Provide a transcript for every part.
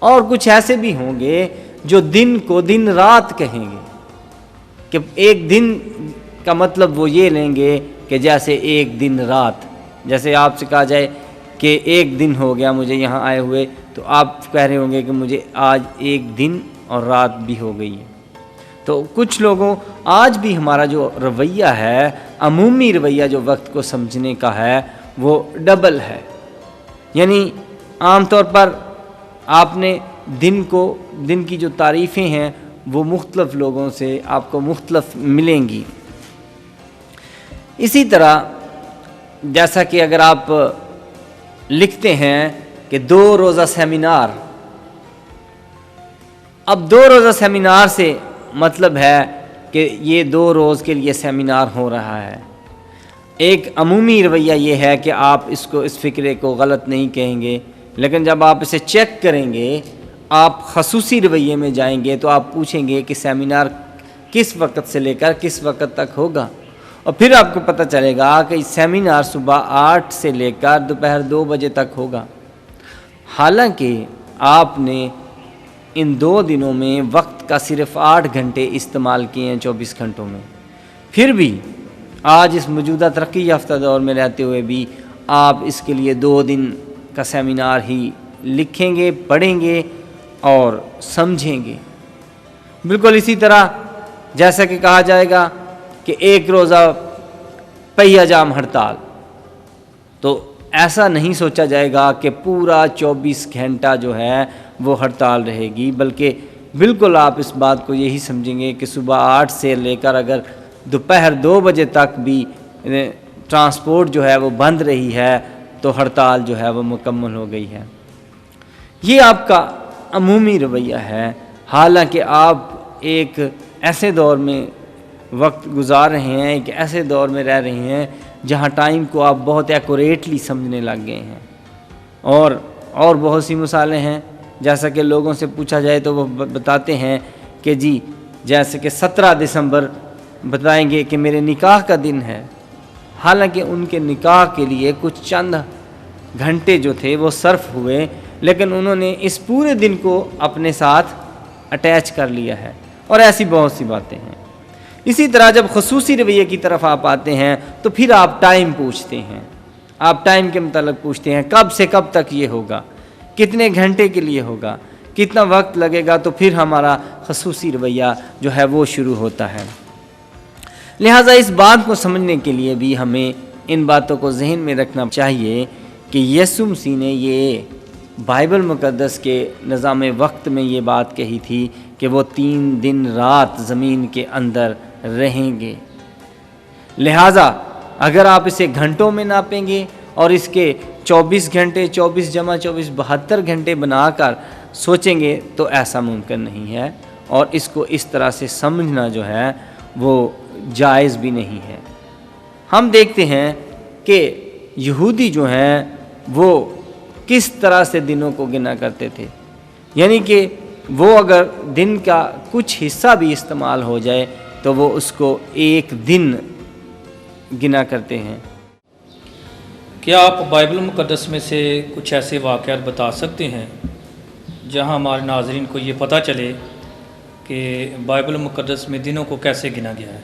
اور کچھ ایسے بھی ہوں گے جو دن کو دن رات کہیں گے، کہ ایک دن کا مطلب وہ یہ لیں گے کہ جیسے ایک دن رات، جیسے آپ سے کہا جائے کہ ایک دن ہو گیا مجھے یہاں آئے ہوئے، تو آپ کہہ رہے ہوں گے کہ مجھے آج ایک دن اور رات بھی ہو گئی ہے۔ تو کچھ لوگوں آج بھی ہمارا جو رویہ ہے، عمومی رویہ جو وقت کو سمجھنے کا ہے، وہ ڈبل ہے۔ یعنی عام طور پر آپ نے دن کی جو تعریفیں ہیں وہ مختلف لوگوں سے آپ کو مختلف ملیں گی۔ اسی طرح جیسا کہ اگر آپ لکھتے ہیں کہ 2 روزہ سیمینار، اب 2 روزہ سیمینار سے مطلب ہے کہ یہ 2 روز کے لیے سیمینار ہو رہا ہے۔ ایک عمومی رویہ یہ ہے کہ آپ اس فکرے کو غلط نہیں کہیں گے، لیکن جب آپ اسے چیک کریں گے، آپ خصوصی رویے میں جائیں گے تو آپ پوچھیں گے کہ سیمینار کس وقت سے لے کر کس وقت تک ہوگا، اور پھر آپ کو پتہ چلے گا کہ سیمینار صبح 8 سے لے کر دوپہر 2 بجے تک ہوگا۔ حالانکہ آپ نے ان 2 دنوں میں وقت کا صرف 8 گھنٹے استعمال کیے ہیں 24 گھنٹوں میں، پھر بھی آج اس موجودہ ترقی یافتہ دور میں رہتے ہوئے بھی آپ اس کے لیے 2 دن کا سیمینار ہی لکھیں گے، پڑھیں گے اور سمجھیں گے۔ بالکل اسی طرح جیسا کہ کہا جائے گا کہ 1 روزہ پہیہ جام ہڑتال، تو ایسا نہیں سوچا جائے گا کہ پورا 24 گھنٹہ جو ہے وہ ہڑتال رہے گی، بلکہ بالکل آپ اس بات کو یہی سمجھیں گے کہ صبح 8 سے لے کر اگر دوپہر 2 بجے تک بھی ٹرانسپورٹ جو ہے وہ بند رہی ہے تو ہڑتال جو ہے وہ مکمل ہو گئی ہے۔ یہ آپ کا عمومی رویہ ہے، حالانکہ آپ ایک ایسے دور میں وقت گزار رہے ہیں، ایک ایسے دور میں رہ رہے ہیں جہاں ٹائم کو آپ بہت ایکوریٹلی سمجھنے لگ گئے ہیں، اور بہت سی مثالیں ہیں۔ جیسا کہ لوگوں سے پوچھا جائے تو وہ بتاتے ہیں کہ جی جیسے کہ 17 دسمبر بتائیں گے کہ میرے نکاح کا دن ہے، حالانکہ ان کے نکاح کے لیے کچھ چند گھنٹے جو تھے وہ صرف ہوئے، لیکن انہوں نے اس پورے دن کو اپنے ساتھ اٹیچ کر لیا ہے، اور ایسی بہت سی باتیں ہیں۔ اسی طرح جب خصوصی رویے کی طرف آپ آتے ہیں تو پھر آپ ٹائم پوچھتے ہیں، آپ ٹائم کے متعلق پوچھتے ہیں، کب سے کب تک یہ ہوگا، کتنے گھنٹے کے لیے ہوگا، کتنا وقت لگے گا، تو پھر ہمارا خصوصی رویہ جو ہے وہ شروع ہوتا ہے۔ لہٰذا اس بات کو سمجھنے کے لیے بھی ہمیں ان باتوں کو ذہن میں رکھنا چاہیے کہ یسوع مسیح نے یہ بائبل مقدس کے نظام وقت میں یہ بات کہی تھی کہ وہ 3 دن رات زمین کے اندر رہیں گے۔ لہٰذا اگر آپ اسے گھنٹوں میں ناپیں گے اور اس کے 24 گھنٹے 24 جمع 24 72 گھنٹے بنا کر سوچیں گے تو ایسا ممکن نہیں ہے، اور اس کو اس طرح سے سمجھنا جو ہے وہ جائز بھی نہیں ہے۔ ہم دیکھتے ہیں کہ یہودی جو ہیں وہ کس طرح سے دنوں کو گنا کرتے تھے، یعنی کہ وہ اگر دن کا کچھ حصہ بھی استعمال ہو جائے تو وہ اس کو ایک دن گنا کرتے ہیں۔ کیا آپ بائبل مقدس میں سے کچھ ایسے واقعات بتا سکتے ہیں جہاں ہمارے ناظرین کو یہ پتہ چلے کہ بائبل مقدس میں دنوں کو کیسے گنا گیا ہے؟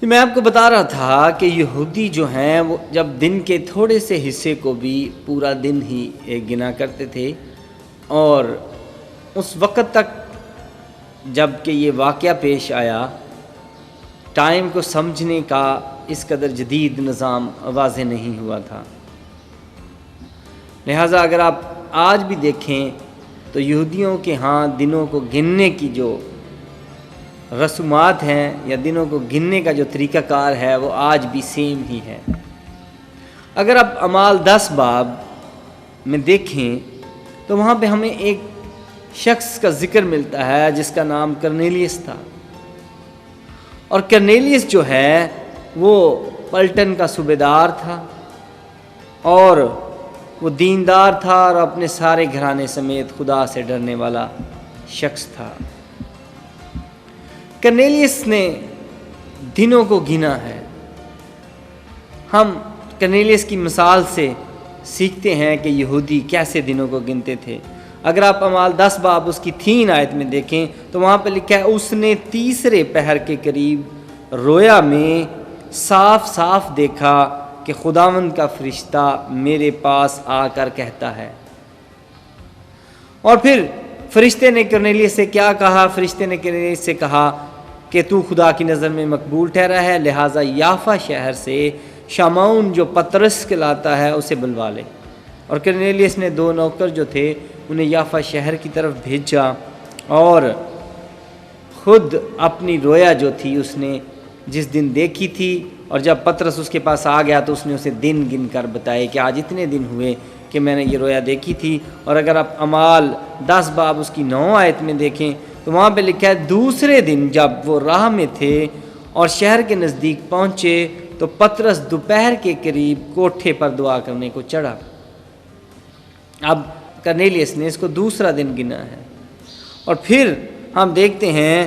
میں آپ کو بتا رہا تھا کہ یہودی جو ہیں وہ جب دن کے تھوڑے سے حصے کو بھی پورا دن ہی گنا کرتے تھے، اور اس وقت تک جب کہ یہ واقعہ پیش آیا ٹائم کو سمجھنے کا اس قدر جدید نظام واضح نہیں ہوا تھا۔ لہٰذا اگر آپ آج بھی دیکھیں تو یہودیوں کے ہاں دنوں کو گننے کی جو رسومات ہیں یا دنوں کو گننے کا جو طریقہ کار ہے وہ آج بھی سیم ہی ہے۔ اگر آپ اعمال 10 باب میں دیکھیں تو وہاں پہ ہمیں ایک شخص کا ذکر ملتا ہے جس کا نام کرنیلیس تھا، اور کرنیلیس جو ہے وہ پلٹن کا صوبیدار تھا، اور وہ دیندار تھا اور اپنے سارے گھرانے سمیت خدا سے ڈرنے والا شخص تھا۔ کرنیلیس نے دنوں کو گنا ہے۔ ہم کرنیلیس کی مثال سے سیکھتے ہیں کہ یہودی کیسے دنوں کو گنتے تھے۔ اگر آپ اعمال 10 باب اس کی 3 آیت میں دیکھیں تو وہاں پہ لکھا ہے اس نے تیسرے پہر کے قریب رویا میں صاف صاف دیکھا کہ خداوند کا فرشتہ میرے پاس آ کر کہتا ہے. اور پھر فرشتے نے کرنیلیس سے کیا کہا؟ فرشتے نے کرنیلیس سے کہا کہ تو خدا کی نظر میں مقبول ٹھہرا ہے، لہٰذا یافا شہر سے شمعون جو پطرس کہلاتا ہے اسے بلوا لے. اور کرنیلیس نے 2 نوکر جو تھے انہیں یافا شہر کی طرف بھیجا اور خود اپنی رویا جو تھی اس نے جس دن دیکھی تھی، اور جب پطرس اس کے پاس آ گیا تو اس نے اسے دن گن کر بتائے کہ آج اتنے دن ہوئے کہ میں نے یہ رویا دیکھی تھی. اور اگر آپ اعمال 10 باب اس کی 9 آیت میں دیکھیں تو وہاں پہ لکھا ہے دوسرے دن جب وہ راہ میں تھے اور شہر کے نزدیک پہنچے تو پطرس دوپہر کے قریب کوٹھے پر دعا کرنے کو چڑھا. اب کرنیلیس نے اس کو دوسرا دن گنا ہے. اور پھر ہم دیکھتے ہیں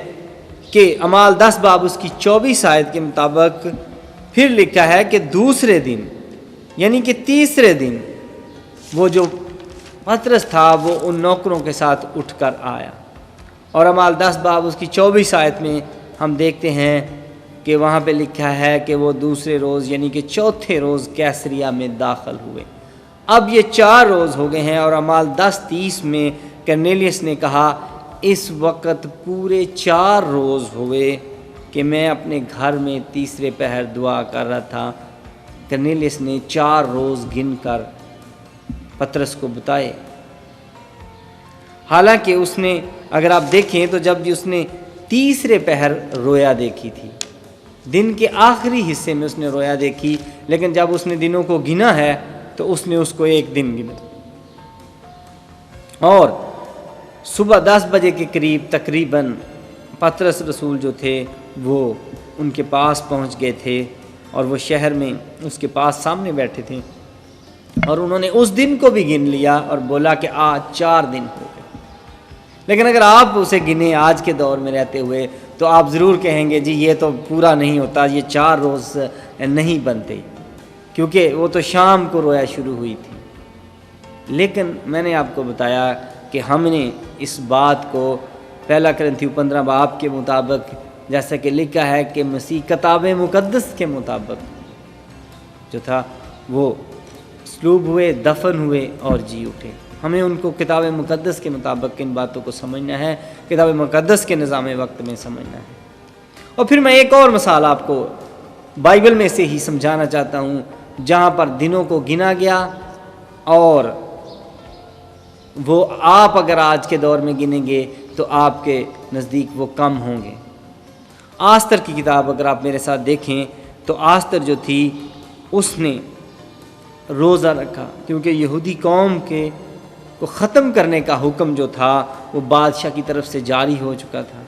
کہ اعمال 10 باب اس کی 24 آیت کے مطابق پھر لکھا ہے کہ دوسرے دن یعنی کہ تیسرے دن وہ جو پطرس تھا وہ ان نوکروں کے ساتھ اٹھ کر آیا. اور اعمال 10 باب اس کی 24 آیت میں ہم دیکھتے ہیں کہ وہاں پہ لکھا ہے کہ وہ دوسرے روز یعنی کہ چوتھے روز کیسریا میں داخل ہوئے. اب یہ 4 روز ہو گئے ہیں. اور اعمال 10:30 میں کرنیلیس نے کہا اس وقت پورے 4 روز ہوئے کہ میں اپنے گھر میں تیسرے پہر دعا کر رہا تھا. کرنیلیس نے 4 روز گن کر پطرس کو بتائے. حالانکہ اس نے اگر آپ دیکھیں تو جب بھی اس نے تیسرے پہر رویا دیکھی تھی، دن کے آخری حصے میں اس نے رویا دیکھی، لیکن جب اس نے دنوں کو گنا ہے تو اس نے اس کو 1 دن گنا. اور صبح 10 بجے کے قریب تقریباً پطرس رسول جو تھے وہ ان کے پاس پہنچ گئے تھے اور وہ شہر میں اس کے پاس سامنے بیٹھے تھے، اور انہوں نے اس دن کو بھی گن لیا اور بولا کہ آج 4 دن ہو گئے. لیکن اگر آپ اسے گنیں آج کے دور میں رہتے ہوئے تو آپ ضرور کہیں گے جی یہ تو پورا نہیں ہوتا، یہ 4 روز نہیں بنتے، کیونکہ وہ تو شام کو رویا شروع ہوئی تھی. لیکن میں نے آپ کو بتایا کہ ہم نے اس بات کو 1 کرنتھیوں 15 باب کے مطابق جیسا کہ لکھا ہے کہ مسیح کتاب مقدس کے مطابق جو تھا وہ مصلوب ہوئے، دفن ہوئے اور جی اٹھے. ہمیں ان کو کتاب مقدس کے مطابق ان باتوں کو سمجھنا ہے، کتاب مقدس کے نظام وقت میں سمجھنا ہے. اور پھر میں ایک اور مثال آپ کو بائبل میں سے ہی سمجھانا چاہتا ہوں جہاں پر دنوں کو گنا گیا اور وہ آپ اگر آج کے دور میں گنیں گے تو آپ کے نزدیک وہ کم ہوں گے. آستر کی کتاب اگر آپ میرے ساتھ دیکھیں تو آستر جو تھی اس نے روزہ رکھا، کیونکہ یہودی قوم کے کو ختم کرنے کا حکم جو تھا وہ بادشاہ کی طرف سے جاری ہو چکا تھا.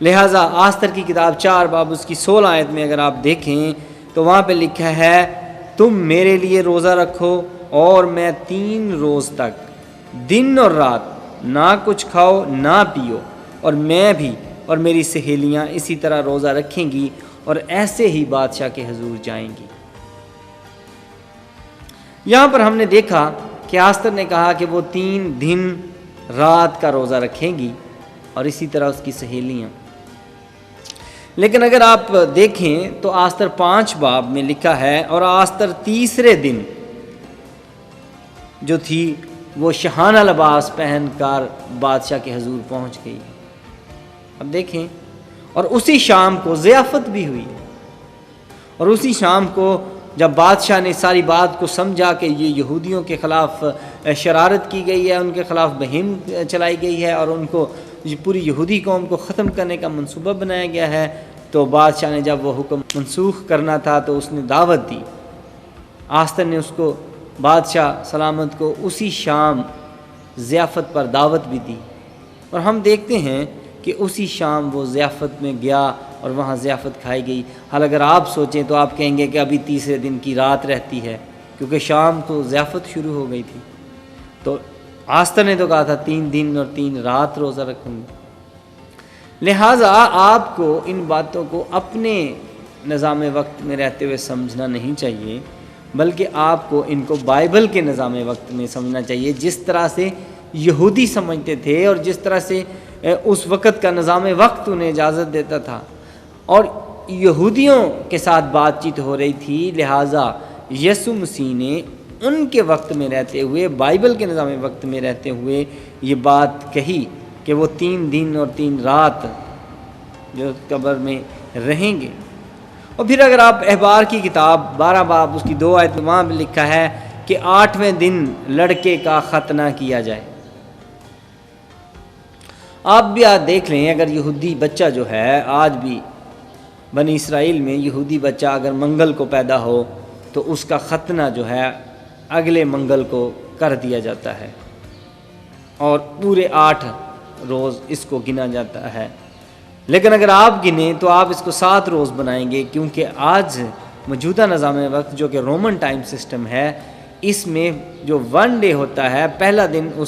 لہٰذا آستر کی کتاب 4 باب اس کی 16 آیت میں اگر آپ دیکھیں تو وہاں پہ لکھا ہے تم میرے لیے روزہ رکھو اور میں 3 روز تک دن اور رات نہ کچھ کھاؤ نہ پیو، اور میں بھی اور میری سہیلیاں اسی طرح روزہ رکھیں گی اور ایسے ہی بادشاہ کے حضور جائیں گی. یہاں پر ہم نے دیکھا کہ آستر نے کہا کہ وہ 3 دن رات کا روزہ رکھیں گی اور اسی طرح اس کی سہیلیاں. لیکن اگر آپ دیکھیں تو آستر 5 باب میں لکھا ہے اور آستر تیسرے دن جو تھی وہ شاہانہ لباس پہن کر بادشاہ کے حضور پہنچ گئی. اب دیکھیں، اور اسی شام کو ضیافت بھی ہوئی، اور اسی شام کو جب بادشاہ نے ساری بات کو سمجھا کہ یہ یہودیوں کے خلاف شرارت کی گئی ہے، ان کے خلاف مہم چلائی گئی ہے اور ان کو پوری یہودی قوم کو ختم کرنے کا منصوبہ بنایا گیا ہے، تو بادشاہ نے جب وہ حکم منسوخ کرنا تھا تو اس نے دعوت دی. آستر نے اس کو بادشاہ سلامت کو اسی شام ضیافت پر دعوت بھی دی، اور ہم دیکھتے ہیں کہ اسی شام وہ ضیافت میں گیا اور وہاں ضیافت کھائی گئی. حال اگر آپ سوچیں تو آپ کہیں گے کہ ابھی تیسرے دن کی رات رہتی ہے، کیونکہ شام کو ضیافت شروع ہو گئی تھی. تو آستر نے تو کہا تھا 3 دن اور 3 رات روزہ رکھوں گی. لہٰذا آپ کو ان باتوں کو اپنے نظام وقت میں رہتے ہوئے سمجھنا نہیں چاہیے، بلکہ آپ کو ان کو بائبل کے نظام وقت میں سمجھنا چاہیے، جس طرح سے یہودی سمجھتے تھے اور جس طرح سے اس وقت کا نظام وقت انہیں اجازت دیتا تھا، اور یہودیوں کے ساتھ بات چیت ہو رہی تھی، لہٰذا یسوع مسیح نے ان کے وقت میں رہتے ہوئے، بائبل کے نظام وقت میں رہتے ہوئے یہ بات کہی کہ وہ 3 دن اور 3 رات جو قبر میں رہیں گے۔ اور پھر اگر آپ احبار کی کتاب 12 باب اس کی 2 آیت وہاں بھی لکھا ہے کہ 8ویں دن لڑکے کا ختنہ کیا جائے۔ آپ بھی آج دیکھ لیں، اگر یہودی بچہ جو ہے، آج بھی بنی اسرائیل میں یہودی بچہ اگر منگل کو پیدا ہو تو اس کا ختنہ جو ہے اگلے منگل کو کر دیا جاتا ہے، اور پورے 8 روز اس کو گنا جاتا ہے۔ لیکن اگر آپ گنیں تو آپ اس کو 7 روز بنائیں گے، کیونکہ آج موجودہ نظام وقت جو کہ رومن ٹائم سسٹم ہے، اس میں جو 1 ڈے ہوتا ہے، پہلا دن اس